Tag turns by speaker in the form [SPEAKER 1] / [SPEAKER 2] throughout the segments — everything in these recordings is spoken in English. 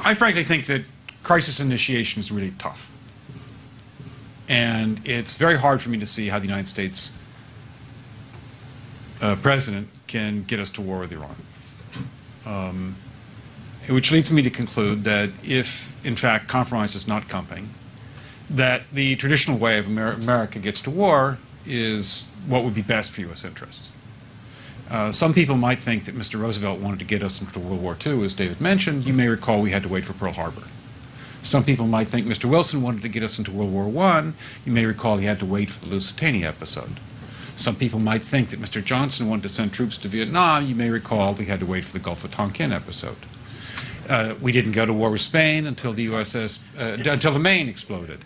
[SPEAKER 1] I frankly think that crisis initiation is really tough. And it's very hard for me to see how the United States president can get us to war with Iran. Which leads me to conclude that if, in fact, compromise is not coming, that the traditional way of America gets to war is what would be best for U.S. interests. Some people might think that Mr. Roosevelt wanted to get us into World War II, as David mentioned. You may recall we had to wait for Pearl Harbor. Some people might think Mr. Wilson wanted to get us into World War I. You may recall he had to wait for the Lusitania episode. Some people might think that Mr. Johnson wanted to send troops to Vietnam. You may recall we had to wait for the Gulf of Tonkin episode. We didn't go to war with Spain until the until the Maine exploded.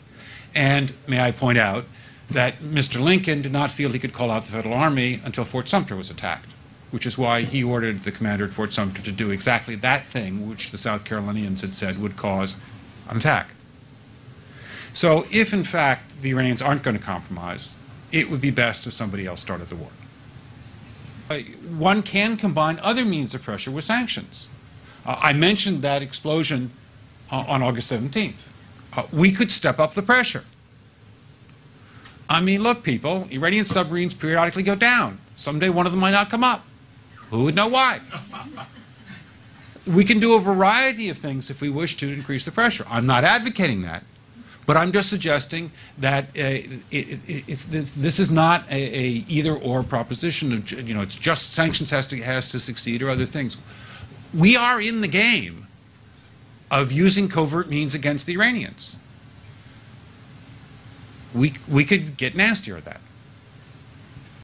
[SPEAKER 1] And may I point out that Mr. Lincoln did not feel he could call out the Federal Army until Fort Sumter was attacked, which is why he ordered the commander at Fort Sumter to do exactly that thing which the South Carolinians had said would cause an attack. So if, in fact, the Iranians aren't going to compromise, it would be best if somebody else started the war. One can combine other means of pressure with sanctions. I mentioned that explosion on August 17th. We could step up the pressure. I mean, look, people, Iranian submarines periodically go down. Someday one of them might not come up. Who would know why? We can do a variety of things if we wish to increase the pressure. I'm not advocating that, but I'm just suggesting that this is not a either-or proposition. Of, it's just sanctions has to succeed or other things. We are in the game of using covert means against the Iranians. We could get nastier at that.